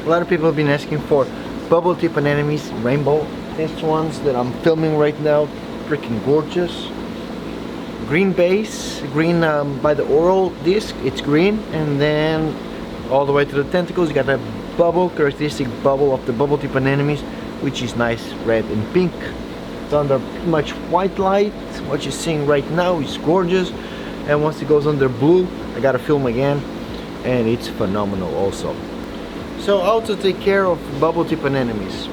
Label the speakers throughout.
Speaker 1: A lot of people have been asking for bubble tip anemones, rainbow. These ones that I'm filming right now, freaking gorgeous. Green base, green by the oral disc, it's green, and then all the way to the tentacles you got a bubble, characteristic bubble of the bubble tip anemones, which is nice red and pink. It's under pretty much white light. What you're seeing right now is gorgeous, and once it goes under blue, I gotta film again, and it's phenomenal also. So how to take care of bubble tip anemones?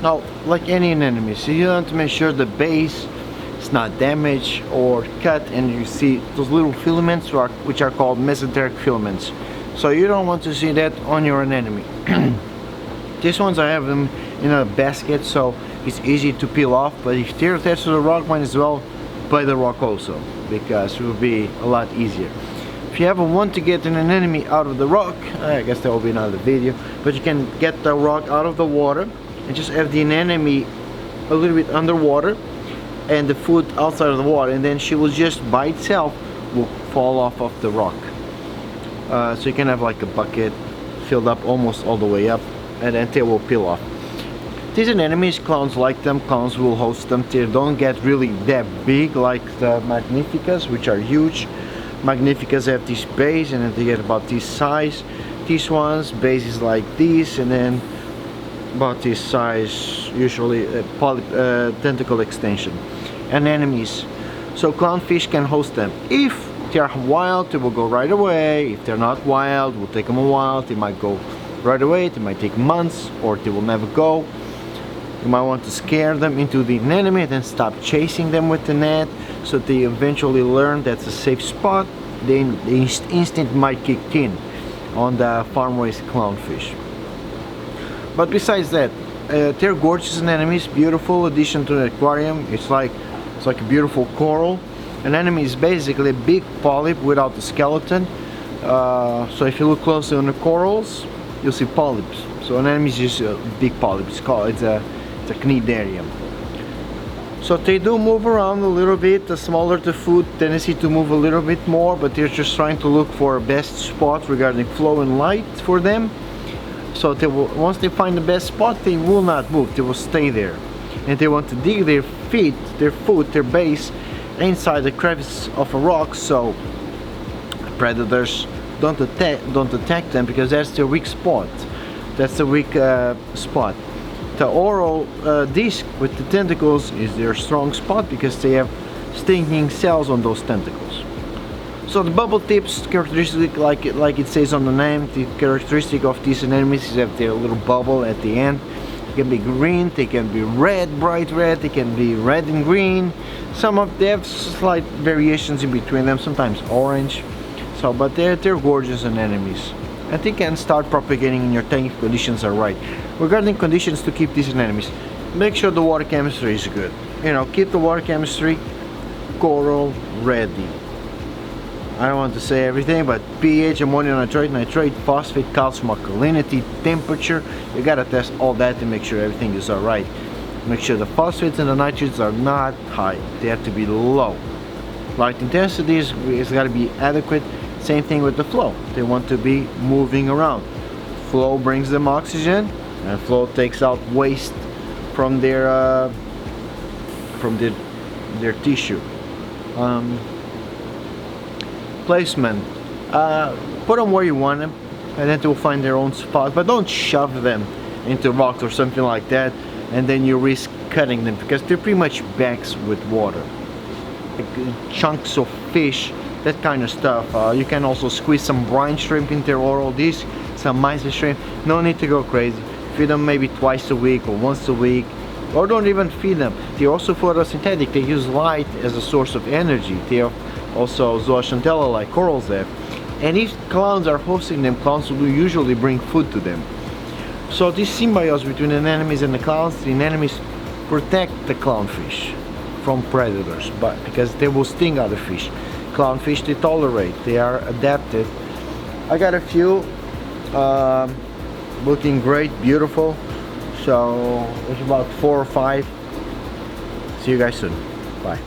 Speaker 1: Now, like any anemones, you want to make sure the base is not damaged or cut, and you see those little filaments which are called mesenteric filaments. So you don't want to see that on your anemone. These ones I have them in a basket, so it's easy to peel off, but if they're attached to the rock, might as well buy the rock also, because it will be a lot easier. If you ever want to get an anemone out of the rock, I guess that will be another video, but you can get the rock out of the water and just have the anemone a little bit underwater and the foot outside of the water, and then she will just by itself will fall off of the rock. So you can have like a bucket filled up almost all the way up, and then they will peel off. These anemones, clowns like them, clowns will host them. They don't get really that big like the magnificas, which are huge. Magnificas have this base and then they get about this size. These ones, base is like this, and then about this size, usually tentacle extension. Anemones. So clownfish can host them. If they are wild, they will go right away. If they're not wild, it will take them a while. They might go right away, they might take months, or they will never go. You might want to scare them into the anemone, then stop chasing them with the net, so they eventually learn that's a safe spot. Then the instinct might kick in on the farm-raised clownfish. But besides that, they're gorgeous anemones, beautiful addition to the aquarium. It's like a beautiful coral. An anemone is basically a big polyp without the skeleton. So if you look closely on the corals, you'll see polyps. So an anemone is just a big polyp. It's a cnidarium. So they do move around a little bit. The smaller the food, tendency to move a little bit more, but they're just trying to look for a best spot regarding flow and light for them. So they will, once they find the best spot, they will not move. They will stay there, and they want to dig their feet, their foot, their base inside the crevice of a rock, so predators don't attack them, because that's their weak spot. That's the weak spot. The oral disc with the tentacles is their strong spot, because they have stinging cells on those tentacles. So the bubble tips characteristic, like it says on the name, the characteristic of these anemones is that they're a little bubble at the end. They can be green, they can be red, bright red, they can be red and green. Some of them have slight variations in between them, sometimes orange. So, but they're gorgeous anemones, and they can start propagating in your tank if conditions are right. Regarding conditions to keep these anemones, make sure the water chemistry is good. You know, keep the water chemistry coral ready. I don't want to say everything, but pH, ammonium nitrate, nitrate, phosphate, calcium, alkalinity, temperature, you gotta test all that to make sure everything is alright. Make sure the phosphates and the nitrates are not high, they have to be low. Light intensity is gotta be adequate. Same thing with the flow, they want to be moving around. Flow brings them oxygen, and flow takes out waste from their tissue. Placement, put them where you want them, and then they'll find their own spot, but don't shove them into rocks or something like that, and then you risk cutting them, because they're pretty much bags with water. Like chunks of fish, that kind of stuff. You can also squeeze some brine shrimp into their oral disc, some mysis shrimp. No need to go crazy. Feed them maybe twice a week or once a week, or don't even feed them. They're also photosynthetic, they use light as a source of energy. They are also zooxanthellae like corals have. And if clowns are hosting them, clowns will usually bring food to them. So this symbiosis between the anemones and the clowns, the anemones protect the clownfish from predators, but because they will sting other fish. Clownfish, they tolerate, they are adapted. I got a few looking great, beautiful. So there's about 4 or 5. See you guys soon. Bye.